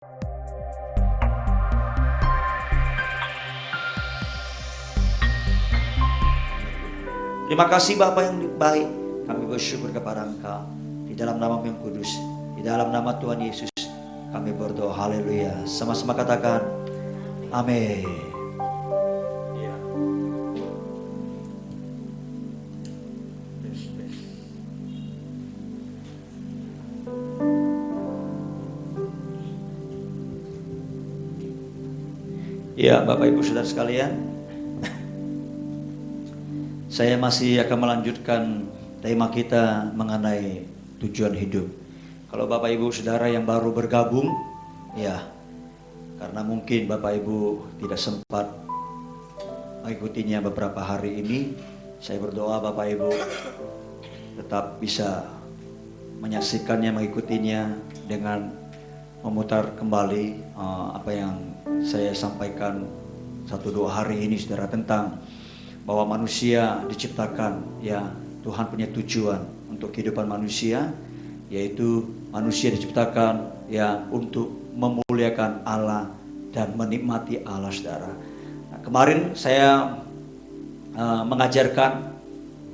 Terima kasih Bapa yang baik, kami bersyukur kepada Engkau. Di dalam nama yang kudus, di dalam nama Tuhan Yesus, kami berdoa, haleluya. Sama-sama katakan, amin. Ya, Bapak Ibu Saudara sekalian, saya masih akan melanjutkan tema kita mengenai tujuan hidup. Kalau Bapak Ibu Saudara yang baru bergabung, ya, karena mungkin Bapak Ibu tidak sempat mengikutinya beberapa hari ini, saya berdoa Bapak Ibu tetap bisa menyaksikannya, mengikutinya dengan memutar kembali apa yang saya sampaikan 1-2 hari ini, saudara, tentang bahwa manusia diciptakan, ya, Tuhan punya tujuan untuk kehidupan manusia, yaitu manusia diciptakan ya untuk memuliakan Allah dan menikmati Allah, saudara. Nah, kemarin saya mengajarkan,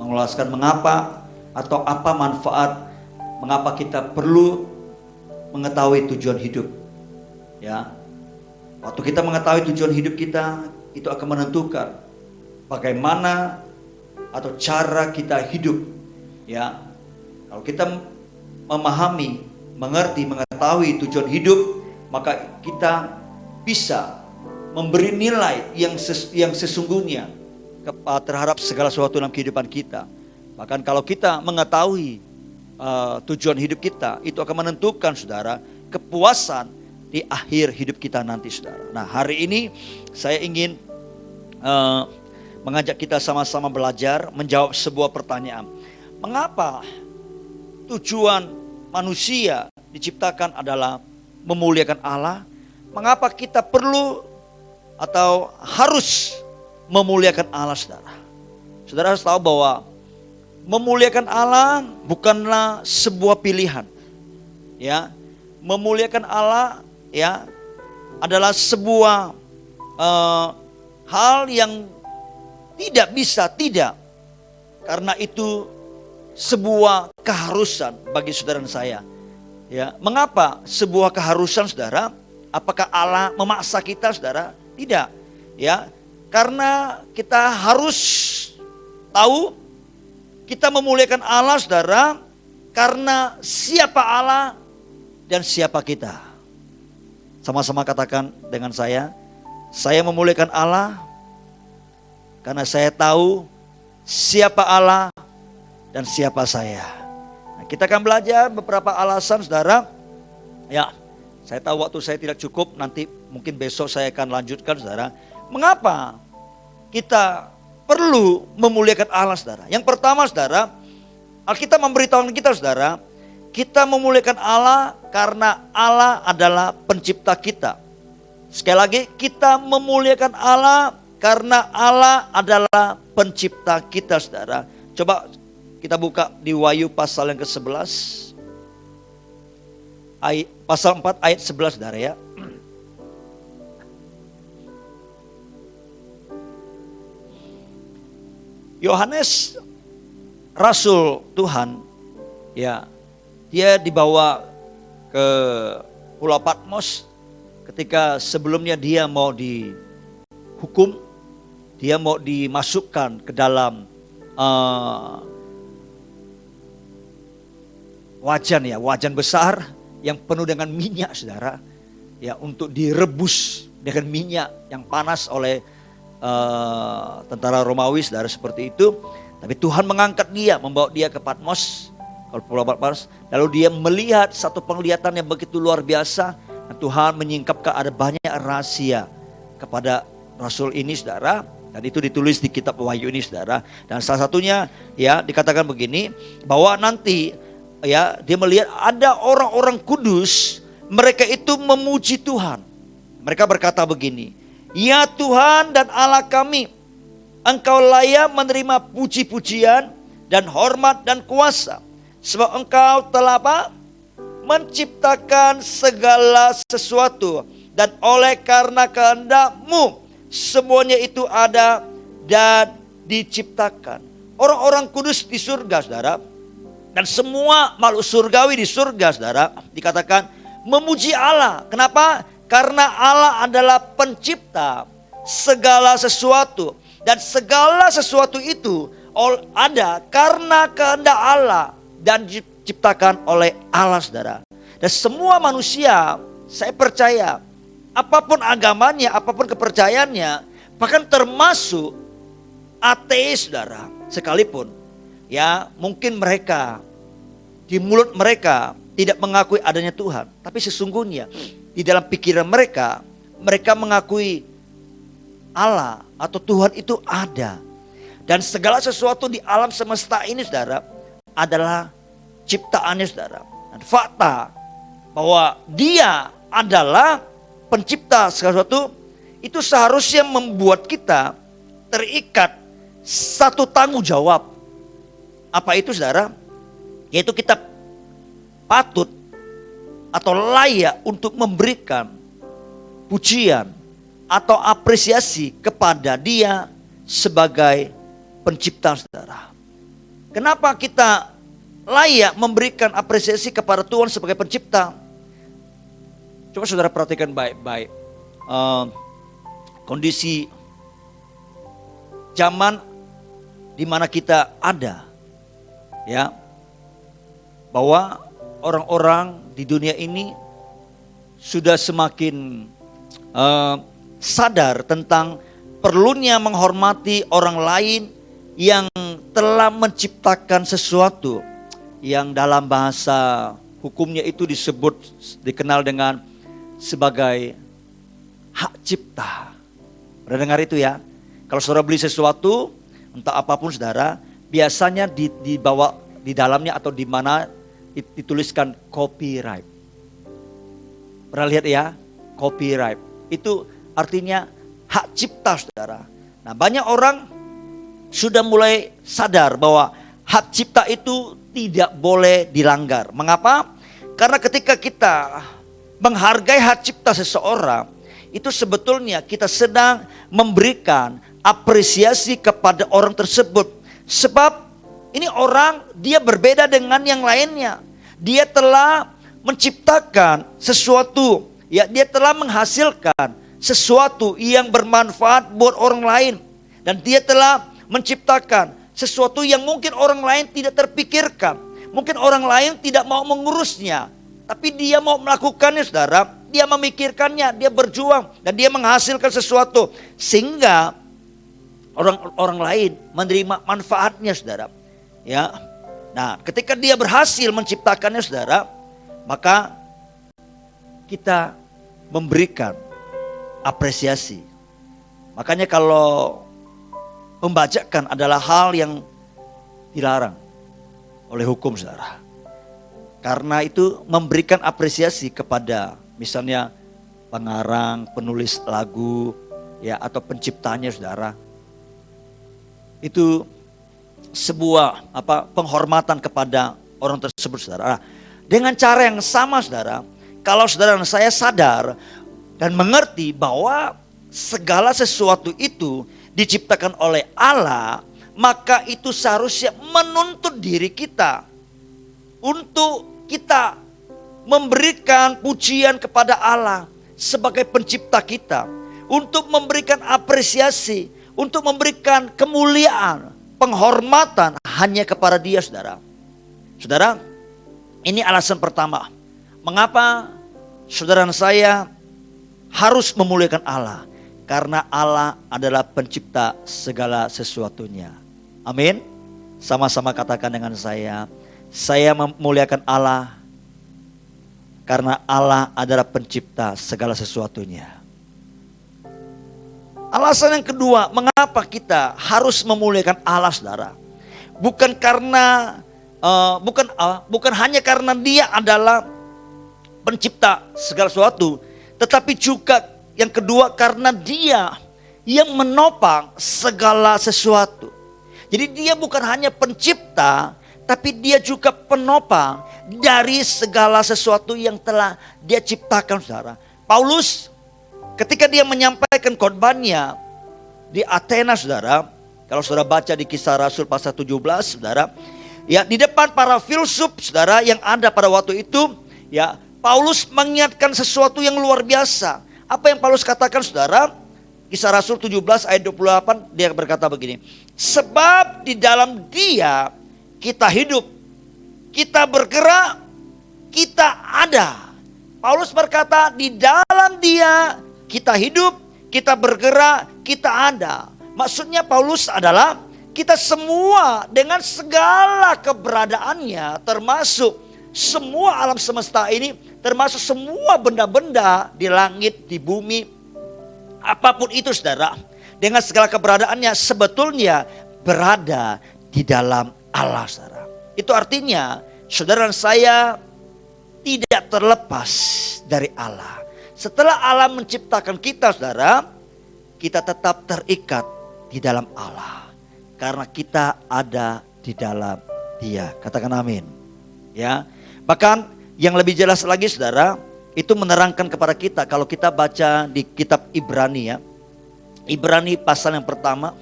mengulaskan mengapa atau apa manfaat, mengapa kita perlu mengetahui tujuan hidup. Ya, waktu kita mengetahui tujuan hidup kita, itu akan menentukan bagaimana atau cara kita hidup. Ya, kalau kita memahami, mengerti, mengetahui tujuan hidup, maka kita bisa memberi nilai yang sesungguhnya terhadap segala sesuatu dalam kehidupan kita. Bahkan kalau kita mengetahui tujuan hidup kita, itu akan menentukan, saudara, kepuasan di akhir hidup kita nanti, saudara. Nah, hari ini saya ingin mengajak kita sama-sama belajar menjawab sebuah pertanyaan. Mengapa tujuan manusia diciptakan adalah memuliakan Allah? Mengapa kita perlu atau harus memuliakan Allah, saudara? Saudara harus tahu bahwa memuliakan Allah bukanlah sebuah pilihan. Ya, memuliakan Allah, ya, adalah sebuah hal yang tidak bisa tidak, karena itu sebuah keharusan bagi saudara dan saya. Ya, mengapa sebuah keharusan, saudara? Apakah Allah memaksa kita, saudara? Tidak. Ya, karena kita harus tahu kita memuliakan Allah, saudara, karena siapa Allah dan siapa kita. Sama-sama katakan dengan saya memuliakan Allah karena saya tahu siapa Allah dan siapa saya. Nah, kita akan belajar beberapa alasan, saudara. Ya, saya tahu waktu saya tidak cukup, nanti mungkin besok saya akan lanjutkan, saudara. Mengapa kita perlu memuliakan Allah, saudara? Yang pertama, saudara, Alkitab memberitahukan kita, saudara, kita memuliakan Allah karena Allah adalah pencipta kita. Sekali lagi, kita memuliakan Allah karena Allah adalah pencipta kita, saudara. Coba kita buka di Wahyu pasal yang ke-11. Pasal 4 ayat 11, saudara, ya. Yohanes, Rasul Tuhan, ya, dia dibawa ke Pulau Patmos ketika sebelumnya dia mau dihukum, dia mau dimasukkan ke dalam wajan besar yang penuh dengan minyak, saudara, ya, untuk direbus dengan minyak yang panas oleh tentara Romawi, saudara, seperti itu. Tapi Tuhan mengangkat dia, membawa dia ke Patmos, ke Pulau Patmos. Lalu dia melihat satu penglihatan yang begitu luar biasa. Dan Tuhan menyingkapkan ada banyak rahasia kepada Rasul ini, saudara. Dan itu ditulis di kitab Wahyu ini, saudara. Dan salah satunya, ya, dikatakan begini, bahwa nanti, ya, dia melihat ada orang-orang kudus, mereka itu memuji Tuhan. Mereka berkata begini, ya Tuhan dan Allah kami, Engkau layak menerima puji-pujian dan hormat dan kuasa. Sebab Engkau telah apa? menciptakan segala sesuatu, dan oleh karena kehendak-Mu semuanya itu ada dan diciptakan. Orang-orang kudus di surga, saudara, dan semua makhluk surgawi di surga, saudara, dikatakan memuji Allah. Kenapa? Karena Allah adalah pencipta segala sesuatu, dan segala sesuatu itu ada karena kehendak Allah dan diciptakan oleh Allah, saudara. Dan semua manusia, saya percaya, apapun agamanya, apapun kepercayaannya, bahkan termasuk ateis, saudara, sekalipun, ya mungkin mereka di mulut mereka tidak mengakui adanya Tuhan, tapi sesungguhnya di dalam pikiran mereka, mereka mengakui Allah atau Tuhan itu ada. Dan segala sesuatu di alam semesta ini, saudara, adalah ciptaannya, saudara. Dan fakta bahwa Dia adalah pencipta segala sesuatu itu seharusnya membuat kita terikat satu tanggung jawab. Apa itu, saudara? Yaitu kita patut atau layak untuk memberikan pujian atau apresiasi kepada Dia sebagai pencipta, saudara. Kenapa kita layak memberikan apresiasi kepada Tuhan sebagai pencipta? Coba saudara perhatikan baik-baik kondisi zaman di mana kita ada, ya, bahwa orang-orang di dunia ini sudah semakin sadar tentang perlunya menghormati orang lain yang telah menciptakan sesuatu yang dalam bahasa hukumnya itu dikenal dengan sebagai hak cipta. Pernah dengar itu ya? Kalau saudara beli sesuatu, entah apapun, saudara, biasanya dibawa di dalamnya atau di mana dituliskan copyright. Pernah lihat ya? Copyright. Itu artinya hak cipta, saudara. Nah, banyak orang sudah mulai sadar bahwa hak cipta itu tidak boleh dilanggar. Mengapa? Karena ketika kita menghargai hak cipta seseorang, itu sebetulnya kita sedang memberikan apresiasi kepada orang tersebut. Sebab ini orang, dia berbeda dengan yang lainnya. Dia telah menciptakan sesuatu, ya, dia telah menghasilkan sesuatu yang bermanfaat buat orang lain. Dan dia telah menciptakan sesuatu yang mungkin orang lain tidak terpikirkan. Mungkin orang lain tidak mau mengurusnya, tapi dia mau melakukannya, saudara. Dia memikirkannya, dia berjuang, dan dia menghasilkan sesuatu sehingga orang lain menerima manfaatnya, saudara. Ya. Nah, ketika dia berhasil menciptakannya, saudara, maka kita memberikan apresiasi. Makanya kalau pembajakan adalah hal yang dilarang oleh hukum, saudara. Karena itu memberikan apresiasi kepada misalnya pengarang, penulis lagu, ya, atau penciptanya, saudara. Itu sebuah penghormatan kepada orang tersebut, saudara. Dengan cara yang sama, saudara, kalau saudara dan saya sadar dan mengerti bahwa segala sesuatu itu diciptakan oleh Allah, maka itu seharusnya menuntut diri kita untuk kita memberikan pujian kepada Allah sebagai pencipta kita, untuk memberikan apresiasi, untuk memberikan kemuliaan, penghormatan hanya kepada Dia, saudara. Saudara, ini alasan pertama mengapa saudara dan saya harus memuliakan Allah. Karena Allah adalah pencipta segala sesuatunya. Amin. Sama-sama katakan dengan saya memuliakan Allah karena Allah adalah pencipta segala sesuatunya. Alasan yang kedua, mengapa kita harus memuliakan Allah, saudara? Bukan karena bukan hanya karena Dia adalah pencipta segala sesuatu, tetapi juga yang kedua karena Dia yang menopang segala sesuatu. Jadi Dia bukan hanya pencipta, tapi dia juga penopang dari segala sesuatu yang telah dia ciptakan, saudara. Paulus ketika dia menyampaikan khotbahnya di Athena, saudara, kalau saudara baca di Kisah Rasul pasal 17, saudara, ya, di depan para filsuf, saudara, yang ada pada waktu itu, ya, Paulus mengingatkan sesuatu yang luar biasa. Apa yang Paulus katakan, saudara? Kisah Rasul 17 ayat 28, dia berkata begini. Sebab di dalam Dia kita hidup, kita bergerak, kita ada. Paulus berkata, di dalam Dia kita hidup, kita bergerak, kita ada. Maksudnya Paulus adalah kita semua dengan segala keberadaannya, termasuk semua alam semesta ini, termasuk semua benda-benda di langit, di bumi, apapun itu, saudara, dengan segala keberadaannya sebetulnya berada di dalam Allah, saudara. Itu artinya saudara dan saya tidak terlepas dari Allah. Setelah Allah menciptakan kita, saudara, kita tetap terikat di dalam Allah. Karena kita ada di dalam Dia. Katakan amin. Ya. Bahkan yang lebih jelas lagi, saudara, itu menerangkan kepada kita kalau kita baca di kitab Ibrani, ya. Ibrani pasal yang pertama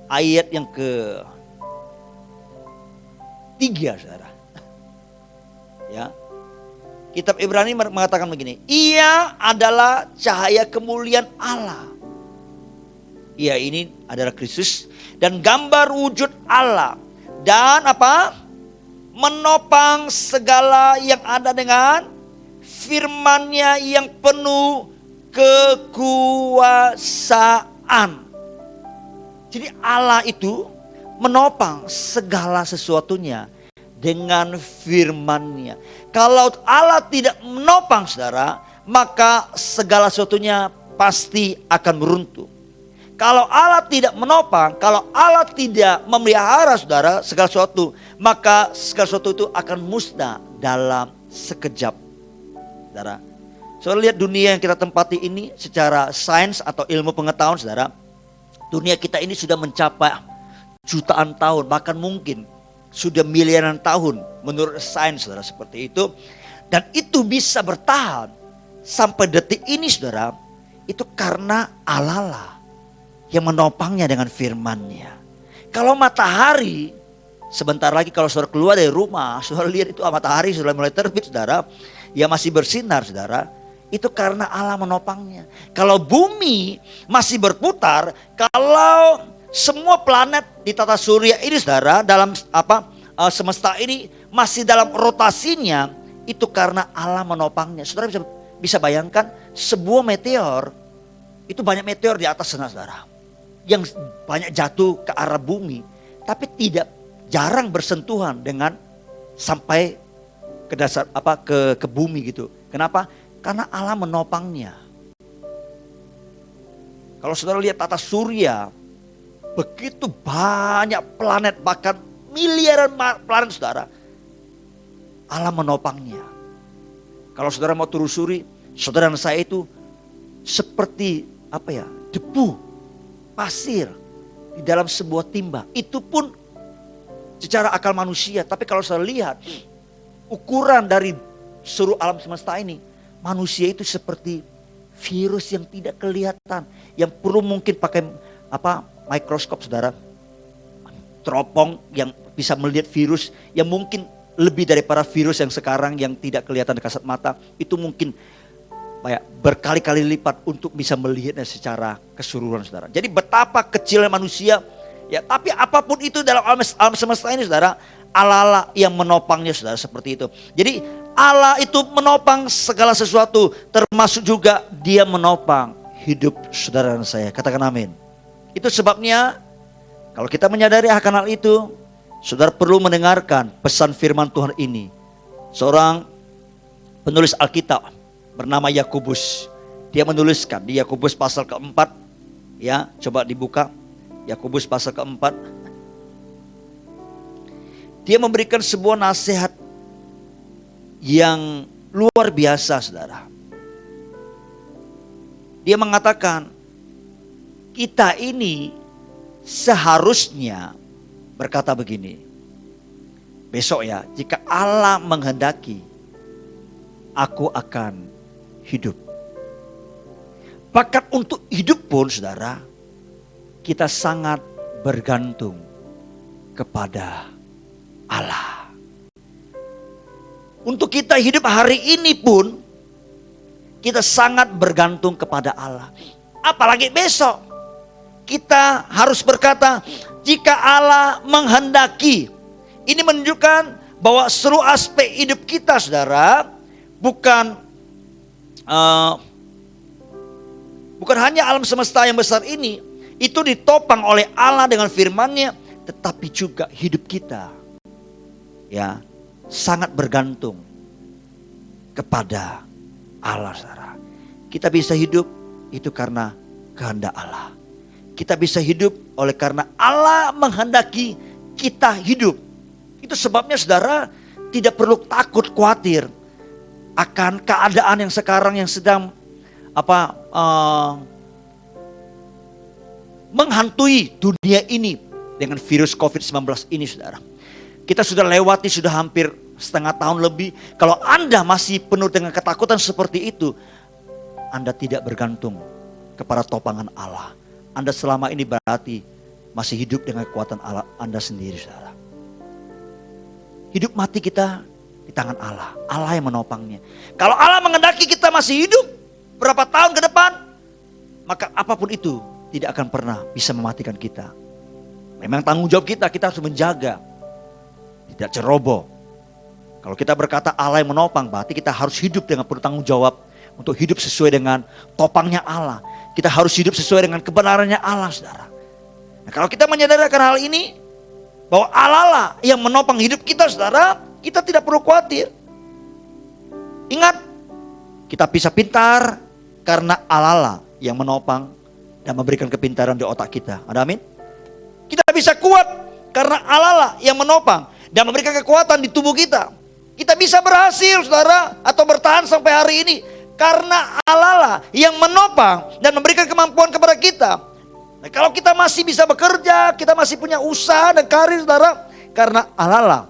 ayat yang ke-3, saudara. Ya. Kitab Ibrani mengatakan begini, Ia adalah cahaya kemuliaan Allah. Ia ini adalah Kristus dan gambar wujud Allah. Dan apa? Menopang segala yang ada dengan firman-Nya yang penuh kekuasaan. Jadi Allah itu menopang segala sesuatunya dengan firman-Nya. Kalau Allah tidak menopang, saudara, maka segala sesuatunya pasti akan meruntuh. Kalau Allah tidak menopang, kalau Allah tidak memelihara, saudara, segala sesuatu, maka segala sesuatu itu akan musnah dalam sekejap, saudara. Saudara lihat dunia yang kita tempati ini secara sains atau ilmu pengetahuan, saudara. Dunia kita ini sudah mencapai jutaan tahun, bahkan mungkin sudah miliaran tahun menurut sains, saudara, seperti itu. Dan itu bisa bertahan sampai detik ini, saudara, itu karena Allah lah yang menopangnya dengan firman-Nya. Kalau matahari, sebentar lagi kalau saudara keluar dari rumah, saudara lihat itu matahari sudah mulai terbit, saudara, ya masih bersinar, saudara. Itu karena Allah menopangnya. Kalau bumi masih berputar, kalau semua planet di tata surya ini, saudara, dalam semesta ini masih dalam rotasinya, itu karena Allah menopangnya. Saudara bisa bayangkan sebuah meteor, itu banyak meteor di atas sana, saudara, yang banyak jatuh ke arah bumi, tapi tidak jarang bersentuhan dengan sampai ke dasar ke bumi gitu. Kenapa? Karena Allah menopangnya. Kalau saudara lihat tata surya, begitu banyak planet, bahkan miliaran planet, saudara, Allah menopangnya. Kalau saudara mau telusuri, saudara dan saya itu seperti debu, pasir di dalam sebuah timba. Itu pun secara akal manusia. Tapi kalau saya lihat ukuran dari seluruh alam semesta ini, manusia itu seperti virus yang tidak kelihatan, yang perlu mungkin pakai mikroskop, saudara, teropong yang bisa melihat virus yang mungkin lebih daripada virus yang sekarang yang tidak kelihatan kasat mata. Itu mungkin berkali-kali lipat untuk bisa melihatnya secara keseluruhan, saudara. Jadi betapa kecilnya manusia, ya. Tapi apapun itu dalam alam semesta ini, saudara, Allah yang menopangnya, saudara, seperti itu. Jadi Allah itu menopang segala sesuatu, termasuk juga Dia menopang hidup saudara dan saya. Katakan amin. Itu sebabnya kalau kita menyadari akan hal itu, saudara perlu mendengarkan pesan firman Tuhan ini. Seorang penulis Alkitab bernama Yakobus, dia menuliskan di Yakobus pasal keempat, ya, coba dibuka Yakobus pasal keempat. Dia memberikan sebuah nasihat yang luar biasa, saudara. Dia mengatakan kita ini seharusnya berkata begini, besok ya, jika Allah menghendaki, aku akan hidup. Bahkan untuk hidup pun saudara, kita sangat bergantung kepada Allah. Untuk kita hidup hari ini pun, kita sangat bergantung kepada Allah. Apalagi besok, kita harus berkata, jika Allah menghendaki. Ini menunjukkan bahwa seluruh aspek hidup kita saudara, bukan hanya alam semesta yang besar ini, itu ditopang oleh Allah dengan firman-Nya, tetapi juga hidup kita ya sangat bergantung kepada Allah saudara. Kita bisa hidup itu karena kehendak Allah. Kita bisa hidup oleh karena Allah menghendaki kita hidup. Itu sebabnya saudara tidak perlu takut khawatir akan keadaan yang sekarang yang sedang menghantui dunia ini dengan virus COVID-19 ini saudara. Kita sudah lewati sudah hampir setengah tahun lebih. Kalau Anda masih penuh dengan ketakutan seperti itu, Anda tidak bergantung kepada topangan Allah. Anda selama ini berarti masih hidup dengan kekuatan Allah Anda sendiri saudara. Hidup mati kita di tangan Allah. Allah yang menopangnya. Kalau Allah menghendaki kita masih hidup berapa tahun ke depan, maka apapun itu tidak akan pernah bisa mematikan kita. Memang tanggung jawab kita harus menjaga. Tidak ceroboh. Kalau kita berkata Allah yang menopang, berarti kita harus hidup dengan penuh tanggung jawab. Untuk hidup sesuai dengan topangnya Allah. Kita harus hidup sesuai dengan kebenarannya Allah saudara. Nah, kalau kita menyadari akan hal ini, bahwa Allah lah yang menopang hidup kita saudara, kita tidak perlu khawatir. Ingat, kita bisa pintar karena Allah lah yang menopang dan memberikan kepintaran di otak kita. Ada amin? Kita bisa kuat karena Allah lah yang menopang dan memberikan kekuatan di tubuh kita. Kita bisa berhasil saudara atau bertahan sampai hari ini karena Allah lah yang menopang dan memberikan kemampuan kepada kita. Nah, kalau kita masih bisa bekerja, kita masih punya usaha dan karir saudara, karena Allah lah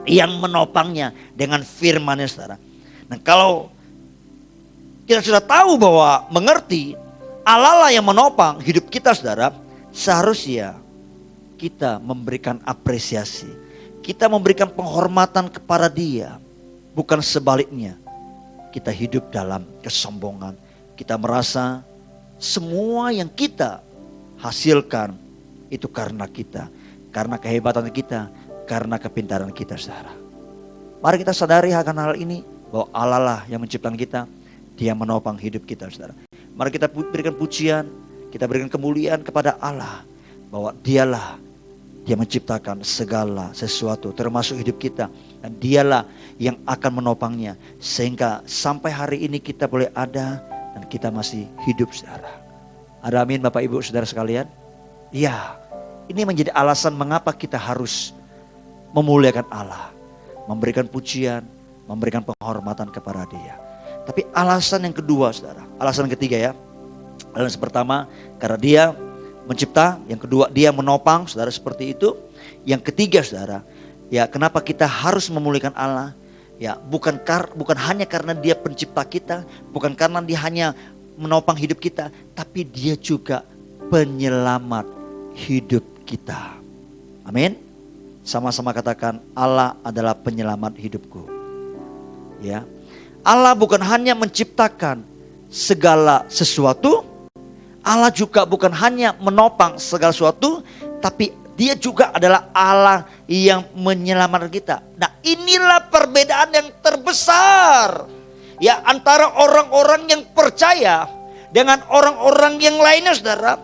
yang menopangnya dengan firman-Nya saudara. Nah, kalau kita sudah tahu bahwa mengerti Allah lah yang menopang hidup kita saudara, seharusnya kita memberikan apresiasi. Kita memberikan penghormatan kepada Dia. Bukan sebaliknya. Kita hidup dalam kesombongan. Kita merasa semua yang kita hasilkan itu karena kita, karena kehebatan kita, karena kepintaran kita saudara. Mari kita sadari akan hal ini, bahwa Allah lah yang menciptakan kita, Dia menopang hidup kita saudara. Mari kita berikan pujian, kita berikan kemuliaan kepada Allah, bahwa Dialah Dia menciptakan segala sesuatu termasuk hidup kita, dan Dialah yang akan menopangnya sehingga sampai hari ini kita boleh ada dan kita masih hidup saudara. Ada amin Bapak Ibu Saudara sekalian? Ya, ini menjadi alasan mengapa kita harus memuliakan Allah. Memberikan pujian, memberikan penghormatan kepada Dia. Tapi alasan yang kedua saudara, alasan ketiga ya. Alasan pertama karena Dia mencipta, yang kedua Dia menopang saudara seperti itu. Yang ketiga saudara, ya kenapa kita harus memuliakan Allah? Ya bukan hanya karena Dia pencipta kita, bukan karena Dia hanya menopang hidup kita, tapi Dia juga penyelamat hidup kita. Amin. Sama-sama katakan, Allah adalah penyelamat hidupku. Ya. Allah bukan hanya menciptakan segala sesuatu, Allah juga bukan hanya menopang segala sesuatu, tapi Dia juga adalah Allah yang menyelamatkan kita. Nah, inilah perbedaan yang terbesar ya antara orang-orang yang percaya dengan orang-orang yang lainnya saudara.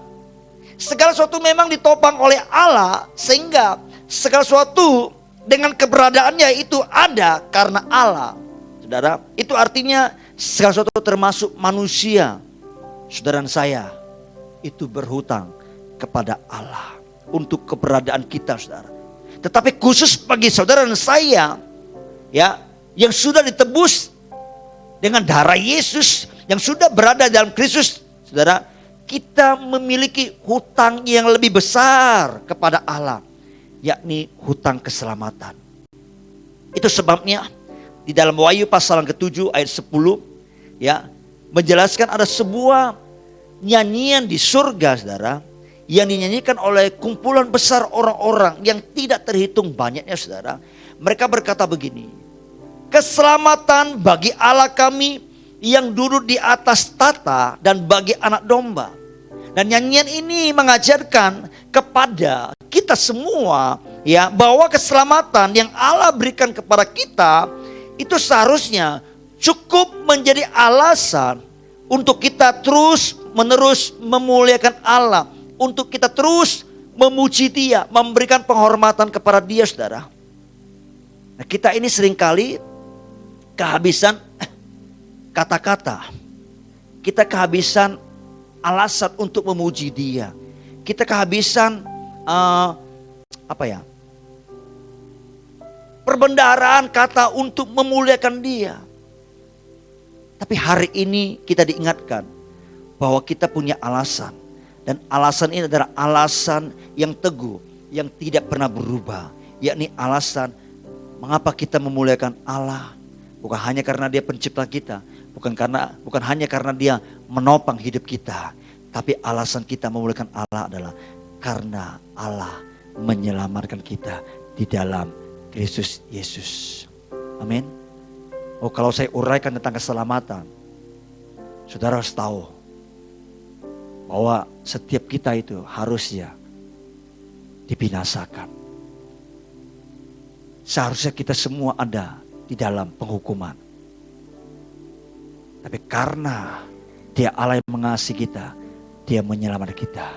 Segala sesuatu memang ditopang oleh Allah, sehingga segala sesuatu dengan keberadaannya itu ada karena Allah. Saudara, itu artinya segala sesuatu termasuk manusia, saudara dan saya, itu berhutang kepada Allah untuk keberadaan kita saudara. Tetapi khusus bagi saudara dan saya ya, yang sudah ditebus dengan darah Yesus, yang sudah berada dalam Kristus, saudara, kita memiliki hutang yang lebih besar kepada Allah, yakni hutang keselamatan. Itu sebabnya di dalam Wahyu pasal yang ke-7 ayat 10 ya, menjelaskan ada sebuah nyanyian di surga, saudara, yang dinyanyikan oleh kumpulan besar orang-orang yang tidak terhitung banyaknya, saudara. Mereka berkata begini, keselamatan bagi Allah kami yang duduk di atas tahta dan bagi anak domba. Dan nyanyian ini mengajarkan kepada kita semua ya, bahwa keselamatan yang Allah berikan kepada kita itu seharusnya cukup menjadi alasan untuk kita terus menerus memuliakan Allah, untuk kita terus memuji Dia, memberikan penghormatan kepada Dia, saudara. Nah, kita ini seringkali kehabisan kata-kata, kita kehabisan alasan untuk memuji Dia, kita kehabisan perbendaharaan kata untuk memuliakan Dia. Tapi hari ini kita diingatkan bahwa kita punya alasan, dan alasan ini adalah alasan yang teguh, yang tidak pernah berubah, yakni alasan mengapa kita memuliakan Allah. Bukan hanya karena Dia pencipta kita, bukan hanya karena Dia menopang hidup kita, tapi alasan kita memuliakan Allah adalah karena Allah menyelamatkan kita di dalam Kristus Yesus. Amin. Oh, kalau saya uraikan tentang keselamatan, saudara harus tahu bahwa setiap kita itu harusnya dibinasakan. Seharusnya kita semua ada di dalam penghukuman. Tapi karena Dia Allah yang mengasihi kita, Dia menyelamatkan kita.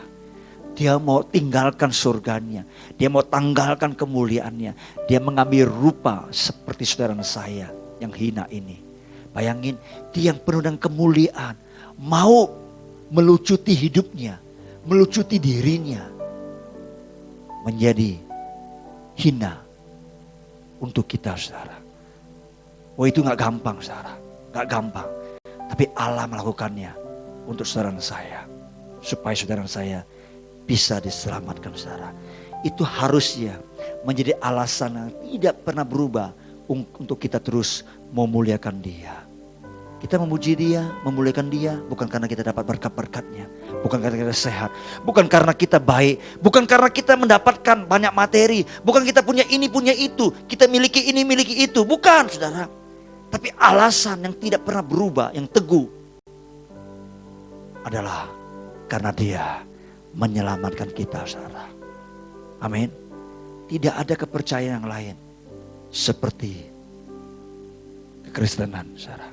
Dia mau tinggalkan surganya, Dia mau tanggalkan kemuliaannya. Dia mengambil rupa seperti saudara saya yang hina ini. Bayangin, Dia yang penuh dengan kemuliaan mau melucuti hidupnya, melucuti dirinya, menjadi hina untuk kita, saudara. Oh, itu gak gampang, saudara, gak gampang. Tapi Allah melakukannya untuk saudara saya, supaya saudara saya bisa diselamatkan, saudara. Itu harusnya menjadi alasan yang tidak pernah berubah untuk kita terus memuliakan Dia. Kita memuji Dia, memuliakan Dia bukan karena kita dapat berkat-berkatnya, bukan karena kita sehat, bukan karena kita baik, bukan karena kita mendapatkan banyak materi, bukan kita punya ini punya itu, kita miliki ini miliki itu, bukan, saudara. Tapi alasan yang tidak pernah berubah, yang teguh adalah karena Dia menyelamatkan kita, saudara. Amin. Tidak ada kepercayaan yang lain seperti kekristenan, saudara.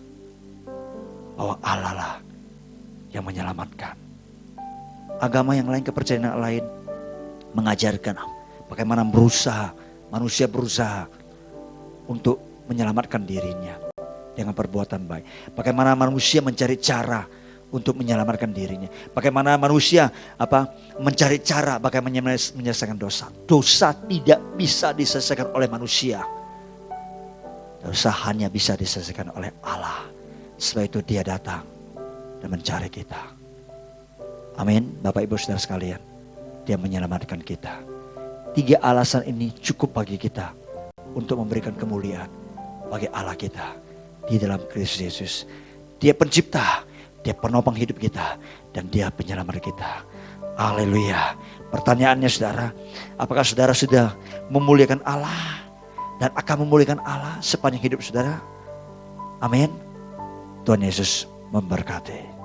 Bahwa Allah lah yang menyelamatkan. Agama yang lain, kepercayaan yang lain mengajarkan bagaimana manusia berusaha untuk menyelamatkan dirinya dengan perbuatan baik. Bagaimana manusia mencari cara untuk menyelamatkan dirinya. Bagaimana manusia mencari cara bagaimana menyelesaikan dosa. Dosa tidak bisa diselesaikan oleh manusia. Dosa hanya bisa diselesaikan oleh Allah. Sebab itu Dia datang dan mencari kita. Amin. Bapak Ibu Saudara sekalian, Dia menyelamatkan kita. 3 alasan ini cukup bagi kita untuk memberikan kemuliaan bagi Allah kita di dalam Kristus Yesus. Dia pencipta, Dia penopang hidup kita, dan Dia penyelamat kita. Haleluya. Pertanyaannya, saudara, apakah saudara sudah memuliakan Allah dan akan memuliakan Allah sepanjang hidup saudara? Amin. Tuhan Yesus memberkati.